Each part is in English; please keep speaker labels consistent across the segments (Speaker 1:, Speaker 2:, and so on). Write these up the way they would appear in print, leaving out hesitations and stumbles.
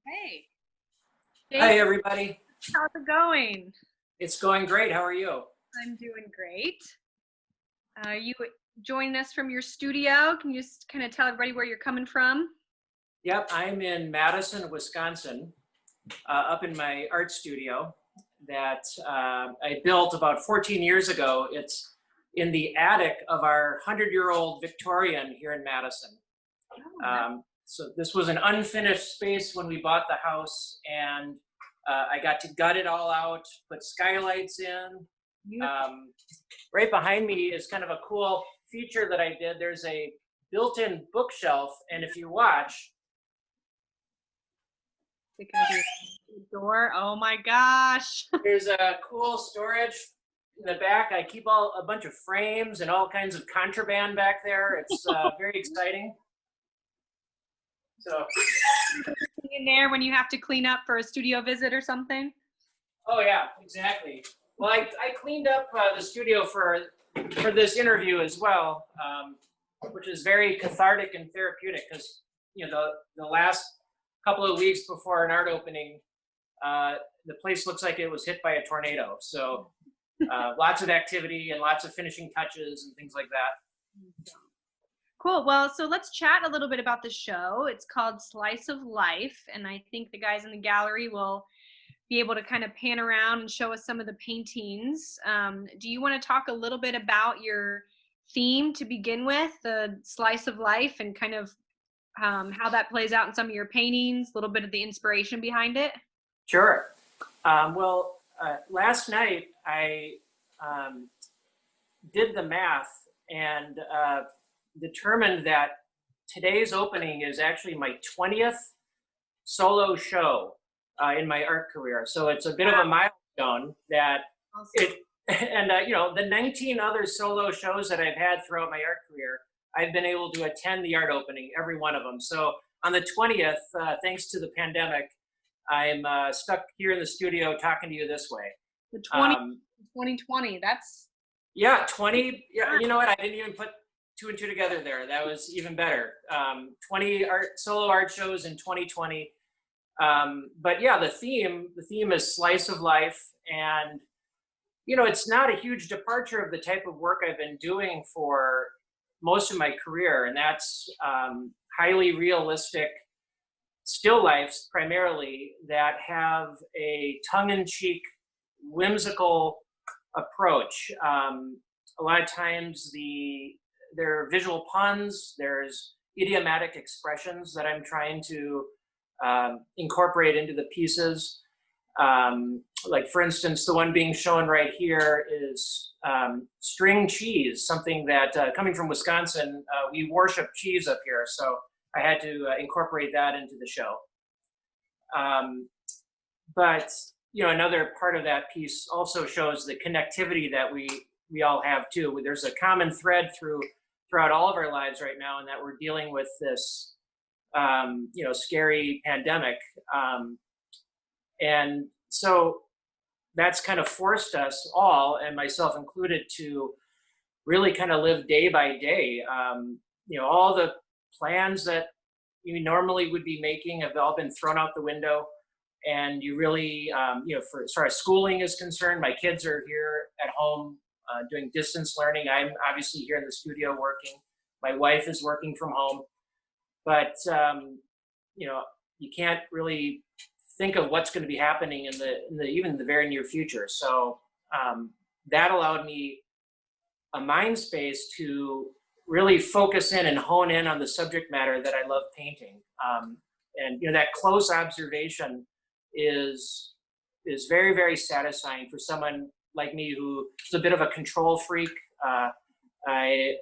Speaker 1: Hey,
Speaker 2: Hi,
Speaker 1: Dave,
Speaker 2: everybody.
Speaker 1: how's it going?
Speaker 2: It's going great. How are you?
Speaker 1: I'm doing great. You joining us from your studio? Can you just kind of tell everybody where you're coming from?
Speaker 2: Yep, I'm in Madison, Wisconsin, up in my art studio that I built about 14 years ago. It's in the attic of our 100-year-old Victorian here in Madison.
Speaker 1: Oh, that's
Speaker 2: So this was an unfinished space when we bought the house, and I got to gut it all out, put skylights in.
Speaker 1: beautiful.
Speaker 2: Um, right behind me is kind of a cool feature that I did. There's a built-in bookshelf, and if you watch,
Speaker 1: Is it gonna be a door? Oh my gosh.
Speaker 2: there's a cool storage in the back. I keep a bunch of frames and all kinds of contraband back there. It's very exciting. So,
Speaker 1: In there when you have to clean up for a studio visit or something?
Speaker 2: oh yeah, exactly. Well, I cleaned up the studio for this interview as well, which is very cathartic and therapeutic because the last couple of weeks before an art opening, the place looks like it was hit by a tornado. So lots of activity and lots of finishing touches and things like that.
Speaker 1: Cool. Well, so let's chat a little bit about the show. It's called Slice of Life, and I think the guys in the gallery will be able to kind of pan around and show us some of the paintings. Do you want to talk a little bit about your theme to begin with, the slice of life, and kind of how that plays out in some of your paintings, a little bit of the inspiration behind it?
Speaker 2: Sure. Last night I um, did the math and determined that today's opening is actually my 20th solo show in my art career. So it's a bit of a milestone that
Speaker 1: Awesome.
Speaker 2: it, and the 19 other solo shows that I've had throughout my art career, I've been able to attend the art opening, every one of them. So on the 20th, thanks to the pandemic, I'm stuck here in the studio talking to you this way.
Speaker 1: The
Speaker 2: Um,
Speaker 1: 2020, that's
Speaker 2: yeah, 20. Yeah, you know what? I didn't even put two and two together there. That was even better. 20 solo art shows in 2020. But yeah, the theme is slice of life, and it's not a huge departure of the type of work I've been doing for most of my career, and that's highly realistic still lifes primarily that have a tongue-in-cheek, whimsical approach. A lot of times there are visual puns, there's idiomatic expressions that I'm trying to incorporate into the pieces. Like for instance, the one being shown right here is string cheese, something that coming from Wisconsin, we worship cheese up here. So I had to incorporate that into the show. Um, but another part of that piece also shows the connectivity that we all have too. There's a common thread throughout all of our lives right now, and that we're dealing with this scary pandemic. And so that's kind of forced us all, and myself included, to really kind of live day by day. All the plans that you normally would be making have all been thrown out the window. And you really, for as far as schooling is concerned, my kids are here at home doing distance learning. I'm obviously here in the studio working. My wife is working from home. But, you can't really think of what's going to be happening even the very near future. So that allowed me a mind space to really focus in and hone in on the subject matter that I love painting. And that close observation is very, very satisfying for someone like me who is a bit of a control freak. I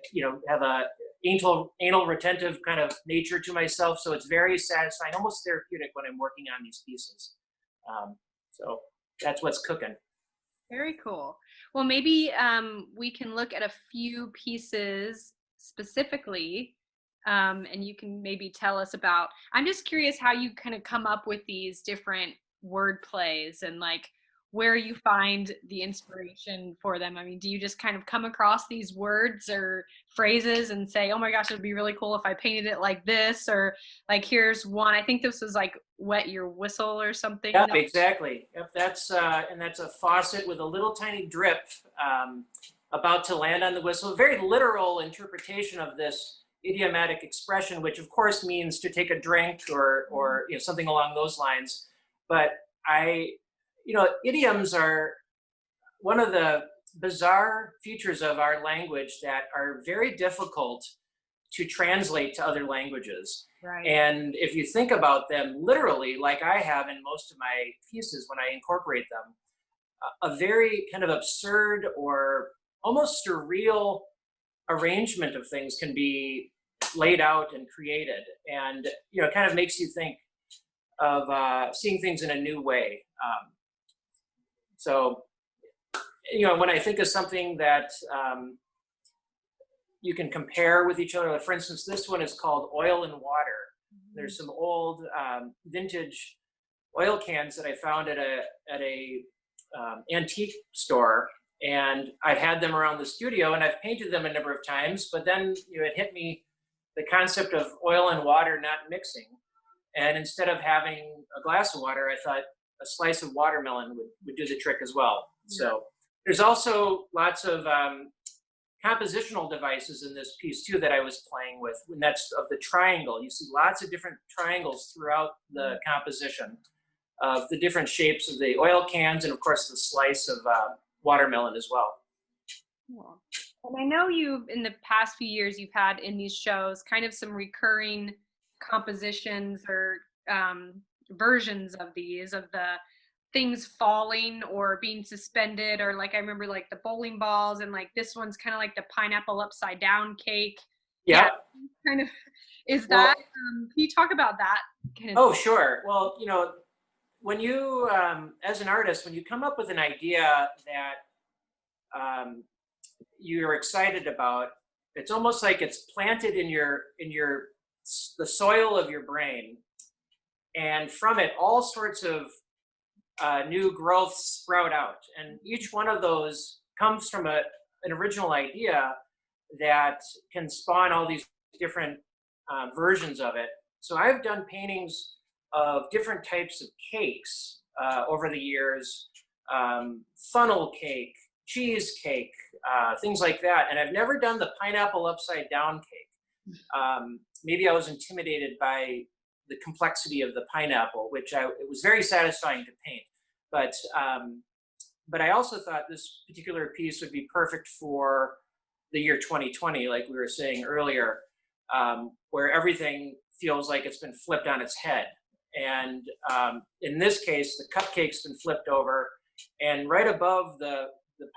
Speaker 2: have a anal retentive kind of nature to myself, so it's very satisfying, almost therapeutic when I'm working on these pieces. So that's what's cooking.
Speaker 1: very cool. Well, maybe we can look at a few pieces specifically, and you can maybe tell us about. I'm just curious how you kind of come up with these different word plays and like where you find the inspiration for them. I mean, do you just kind of come across these words or phrases and say, oh my gosh, it would be really cool if I painted it like this? Or like, here's one, I think this was like wet your whistle or something.
Speaker 2: Yep, exactly. Yep, that's and that's a faucet with a little tiny drip about to land on the whistle. A very literal interpretation of this idiomatic expression, which of course means to take a drink or something along those lines. But idioms are one of the bizarre features of our language that are very difficult to translate to other languages.
Speaker 1: Right.
Speaker 2: And if you think about them literally, like I have in most of my pieces when I incorporate them, a very kind of absurd or almost surreal arrangement of things can be laid out and created. And, it kind of makes you think of seeing things in a new way. So, when I think of something that you can compare with each other, for instance, this one is called Oil and Water. There's some old vintage oil cans that I found at a antique store, and I've had them around the studio, and I've painted them a number of times. But then it hit me the concept of oil and water not mixing, and instead of having a glass of water, I thought a slice of watermelon would do the trick as well. Yeah. So there's also lots of compositional devices in this piece too that I was playing with, and that's of the triangle. You see lots of different triangles throughout the composition of the different shapes of the oil cans, and of course the slice of watermelon as well.
Speaker 1: Cool. And I know in the past few years, you've had in these shows kind of some recurring compositions or versions of these, of the things falling or being suspended, or like I remember like the bowling balls, and like this one's kind of like the pineapple upside down cake.
Speaker 2: Yeah.
Speaker 1: Kind of is that can you talk about that kind of?
Speaker 2: Oh, sure. Well, when you as an artist, when you come up with an idea that you're excited about, it's almost like it's planted in the soil of your brain, and from it all sorts of new growths sprout out, and each one of those comes from an original idea that can spawn all these different versions of it. So I've done paintings of different types of cakes over the years, funnel cake, cheesecake, things like that, and I've never done the pineapple upside down cake. Maybe I was intimidated by the complexity of the pineapple, which it was very satisfying to paint. But I also thought this particular piece would be perfect for the year 2020, like we were saying earlier, where everything feels like it's been flipped on its head. And in this case, the cupcake's been flipped over, and right above the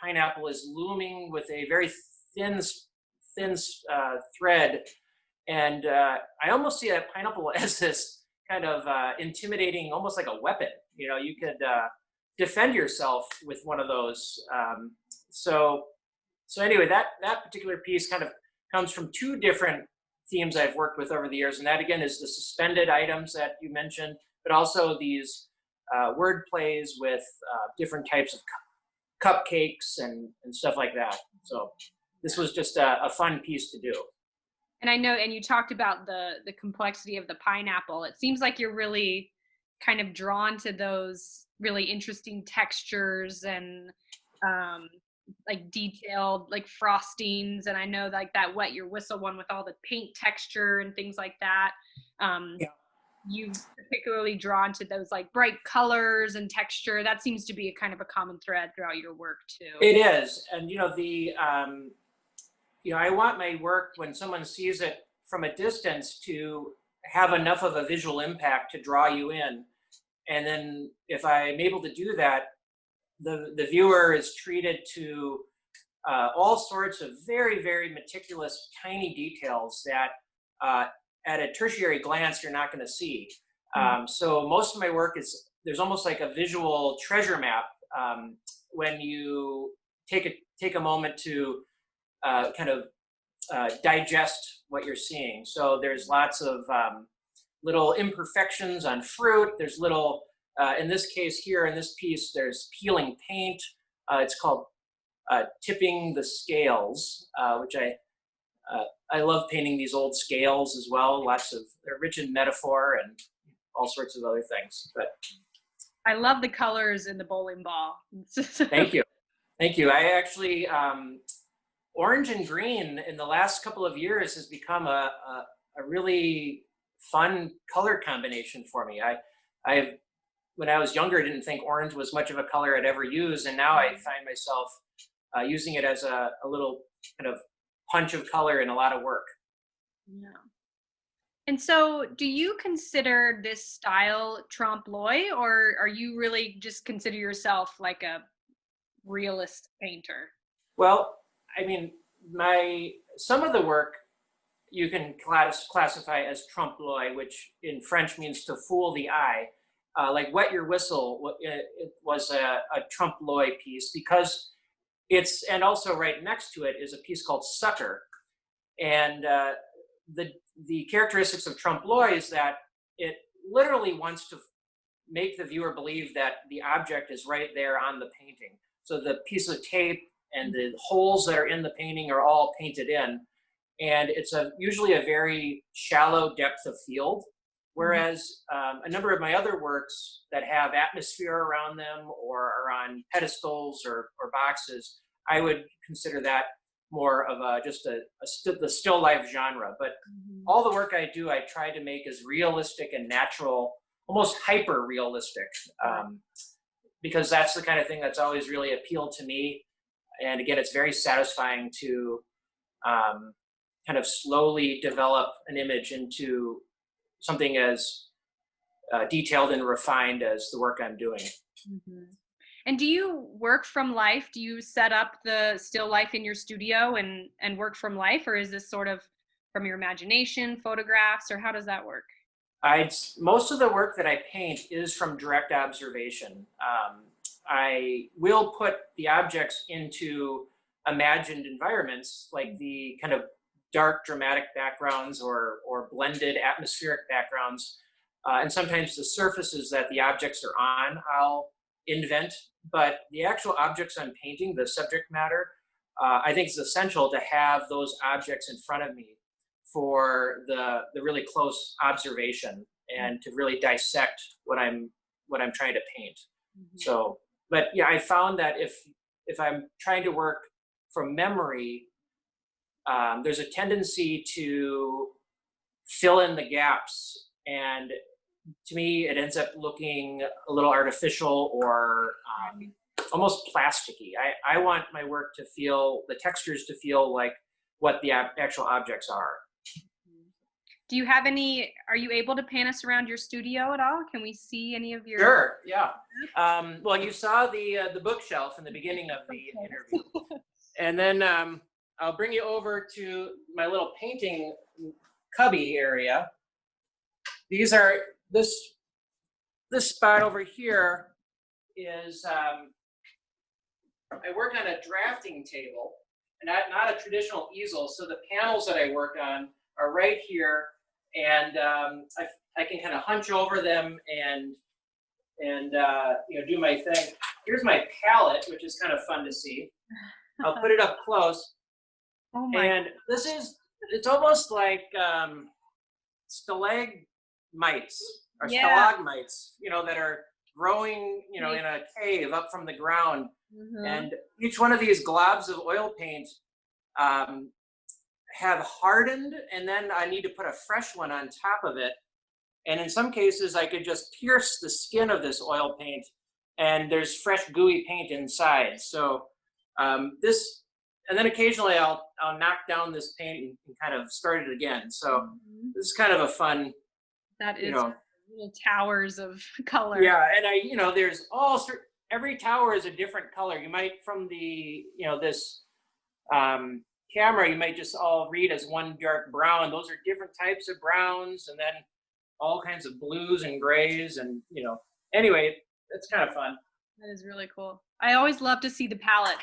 Speaker 2: pineapple is looming with a very thin thread. And I almost see that pineapple as this kind of intimidating, almost like a weapon. You could defend yourself with one of those. So anyway, that particular piece kind of comes from two different themes I've worked with over the years. And that, again, is the suspended items that you mentioned, but also these word plays with different types of cupcakes and stuff like that. So this was just a fun piece to do.
Speaker 1: And I know, and you talked about the complexity of the pineapple. It seems like you're really kind of drawn to those really interesting textures and like detailed like frostings. And I know like that wet your whistle one with all the paint texture and things like that.
Speaker 2: Yeah.
Speaker 1: You particularly drawn to those like bright colors and texture. That seems to be a kind of a common thread throughout your work too.
Speaker 2: It is. And I want my work, when someone sees it from a distance, to have enough of a visual impact to draw you in. And then if I'm able to do that, the viewer is treated to all sorts of very, very meticulous, tiny details that at a tertiary glance you're not going to see. So most of my work there's almost like a visual treasure map when you take a moment to kind of digest what you're seeing. So there's lots of little imperfections on fruit. There's little In this case here, in this piece, there's peeling paint. It's called tipping the scales, which I love painting these old scales as well. They're rich in metaphor and all sorts of other things. But
Speaker 1: I love the colors in the bowling ball.
Speaker 2: thank you. Thank you. I actually, orange and green in the last couple of years has become a really fun color combination for me. When I was younger, didn't think orange was much of a color I'd ever use, and now I find myself using it as a little kind of punch of color in a lot of work.
Speaker 1: Yeah. And so, do you consider this style trompe l'oeil, or are you really just consider yourself like a realist painter?
Speaker 2: Well, I mean, some of the work you can classify as trompe l'oeil, which in French means to fool the eye. Like Wet Your Whistle, it was a trompe l'oeil piece because and also right next to it is a piece called Sucker. And the characteristics of trompe l'oeil is that it literally wants to make the viewer believe that the object is right there on the painting. So the piece of tape and the holes that are in the painting are all painted in. And it's usually a very shallow depth of field. Whereas a number of my other works that have atmosphere around them or are on pedestals or boxes, I would consider that more of the still life genre. But all the work I do, I try to make as realistic and natural, almost hyper realistic, because that's the kind of thing that's always really appealed to me. And again, it's very satisfying to kind of slowly develop an image into something as detailed and refined as the work I'm doing.
Speaker 1: Mm-hmm. And do you work from life? Do you set up the still life in your studio and work from life, or is this sort of from your imagination, photographs, or how does that work?
Speaker 2: Most of the work that I paint is from direct observation. I will put the objects into imagined environments, like the kind of dark dramatic backgrounds or blended atmospheric backgrounds. And sometimes the surfaces that the objects are on, I'll invent. But the actual objects I'm painting, the subject matter, I think it's essential to have those objects in front of me for the really close observation and to really dissect what I'm trying to paint. Mm-hmm. So, but yeah, I found that if I'm trying to work from memory, there's a tendency to fill in the gaps, and to me, it ends up looking a little artificial or almost plasticky. I want my work to feel, the textures to feel like what the actual objects are.
Speaker 1: Do you have are you able to pan us around your studio at all? Can we see any of your?
Speaker 2: Sure, yeah. Well, you saw the bookshelf in the beginning of the interview. And then I'll bring you over to my little painting cubby area. These are, this spot over here is, I work on a drafting table, and not a traditional easel. So the panels that I work on are right here, and I can kind of hunch over them and do my thing. Here's my palette, which is kind of fun to see. I'll put it up close.
Speaker 1: Oh my!
Speaker 2: And it's almost like stalagmites or stalagmites, that are growing, in a cave up from the ground. Mm-hmm. And each one of these globs of oil paint have hardened, and then I need to put a fresh one on top of it. And in some cases, I could just pierce the skin of this oil paint, and there's fresh gooey paint inside. So and then occasionally I'll knock down this paint and kind of start it again. So this is kind of a fun.
Speaker 1: That is little towers of color.
Speaker 2: Yeah, and there's every tower is a different color. You might, from the this camera, you might just all read as one dark brown. Those are different types of browns, and then all kinds of blues and grays, and anyway, it's kind of fun.
Speaker 1: That is really cool. I always love to see the palette.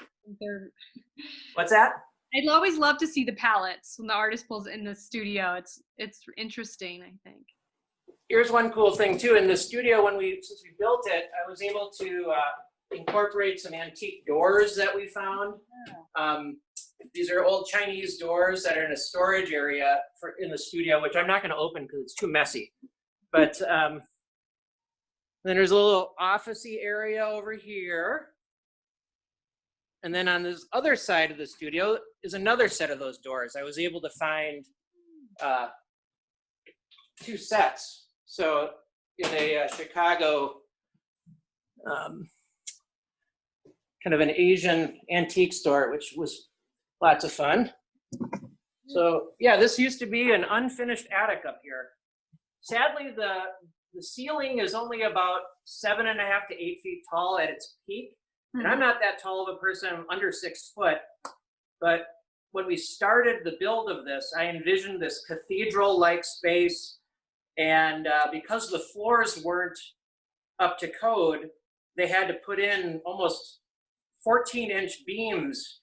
Speaker 2: What's that?
Speaker 1: I'd always love to see the palettes when the artist pulls in the studio. It's interesting, I think.
Speaker 2: here's one cool thing too. In the studio, since we built it, I was able to incorporate some antique doors that we found. These are old Chinese doors that are in a storage area in the studio, which I'm not going to open because it's too messy. But then there's a little office-y area over here. And then on this other side of the studio is another set of those doors. I was able to find 2 sets. So in a Chicago kind of an Asian antique store, which was lots of fun. So yeah, this used to be an unfinished attic up here. Sadly, the ceiling is only about 7.5 to 8 feet tall at its peak. And I'm not that tall of a person, I'm under 6 foot. But when we started the build of this, I envisioned this cathedral-like space. And because the floors weren't up to code, they had to put in almost 14-inch beams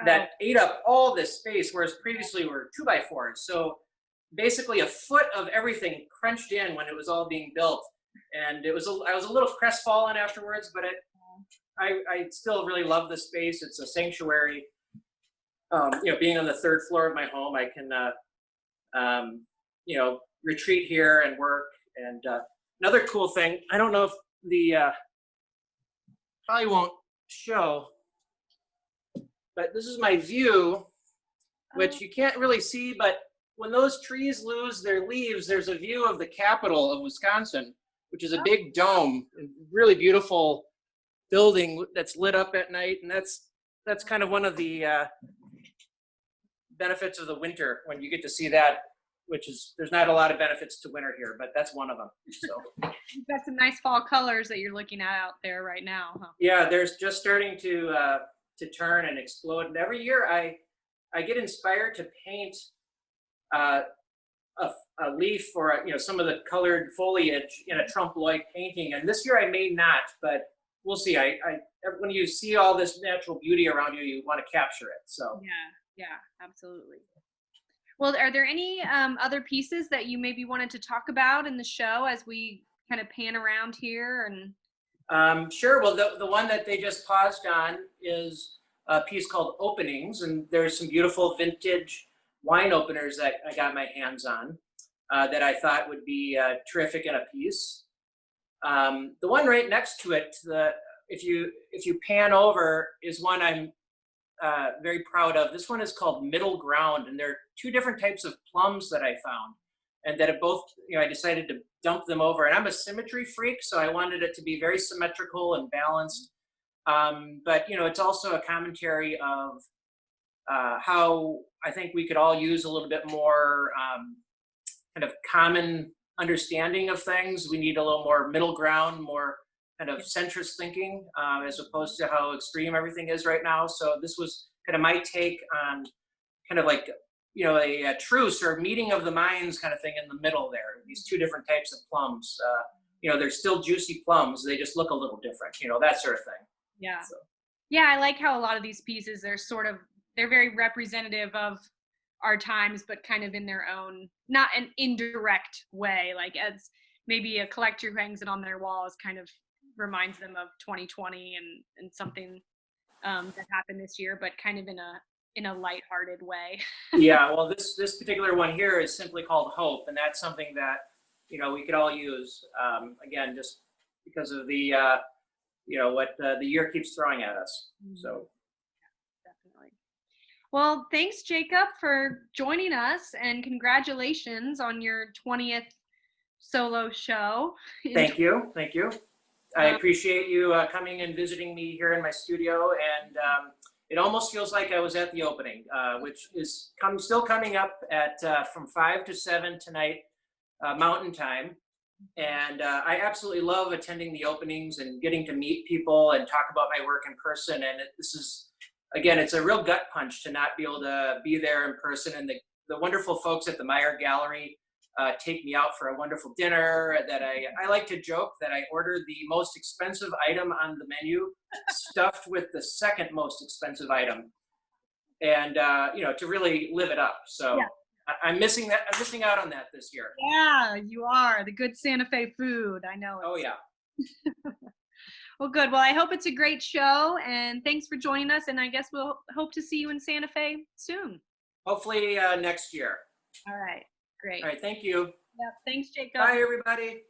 Speaker 2: that ate up all this space, whereas previously were 2x4s. So basically a foot of everything crunched in when it was all being built. And I was a little crestfallen afterwards, but I still really love the space. It's a sanctuary. Being on the 3rd floor of my home, I can, retreat here and work. And another cool thing, I don't know if probably won't show, but this is my view, which you can't really see, but when those trees lose their leaves, there's a view of the capital of Wisconsin, which is a big dome, really beautiful building that's lit up at night. And that's kind of one of the benefits of the winter, when you get to see that, which is, there's not a lot of benefits to winter here, but that's one of them. So
Speaker 1: you've got some nice fall colors that you're looking at out there right now, huh?
Speaker 2: Yeah, there's just starting to turn and explode. And every year I get inspired to paint a leaf or some of the colored foliage in a trompe-l'oeil painting. And this year I may not, but we'll see. When you see all this natural beauty around you, you want to capture it. So
Speaker 1: yeah, absolutely. Well, are there any other pieces that you maybe wanted to talk about in the show as we kind of pan around here? And
Speaker 2: sure. Well, the one that they just paused on is a piece called Openings, and there's some beautiful vintage wine openers that I got my hands on that I thought would be terrific in a piece. The one right next to it, if you pan over, is one I'm very proud of. This one is called Middle Ground, and there are 2 different types of plums that I found, and that have both, I decided to dump them over. And I'm a symmetry freak, so I wanted it to be very symmetrical and balanced. But it's also a commentary of how I think we could all use a little bit more kind of common understanding of things. We need a little more middle ground, more kind of centrist thinking, as opposed to how extreme everything is right now. So this was kind of my take on kind of like, a truce or meeting of the minds kind of thing in the middle there. These 2 different types of plums. They're still juicy plums. They just look a little different, that sort of thing.
Speaker 1: Yeah. So. Yeah, I like how a lot of these pieces, they're very representative of our times, but kind of in their own, not an indirect way, like as maybe a collector who hangs it on their walls kind of reminds them of 2020 and something that happened this year, but kind of in a lighthearted way.
Speaker 2: Yeah, well, this particular one here is simply called Hope, and that's something that we could all use. Again, just because of the what the year keeps throwing at us. So.
Speaker 1: Definitely. Well, thanks, Jacob, for joining us, and congratulations on your 20th solo show.
Speaker 2: Thank you. I appreciate you coming and visiting me here in my studio, and it almost feels like I was at the opening, which is still coming up at from 5 to 7 tonight, Mountain Time. And I absolutely love attending the openings and getting to meet people and talk about my work in person. And this is, again, it's a real gut punch to not be able to be there in person. And the wonderful folks at the Meyer Gallery take me out for a wonderful dinner. That I like to joke that I ordered the most expensive item on the menu, stuffed with the second most expensive item, and to really live it up. So I'm missing that. I'm missing out on that this year.
Speaker 1: Yeah, you are. The good Santa Fe food. I know it.
Speaker 2: Oh yeah.
Speaker 1: Well, good. Well, I hope it's a great show, and thanks for joining us. And I guess we'll hope to see you in Santa Fe soon.
Speaker 2: Hopefully next year.
Speaker 1: All right. Great.
Speaker 2: All right. Thank you.
Speaker 1: Yep. Thanks, Jacob.
Speaker 2: Bye, everybody.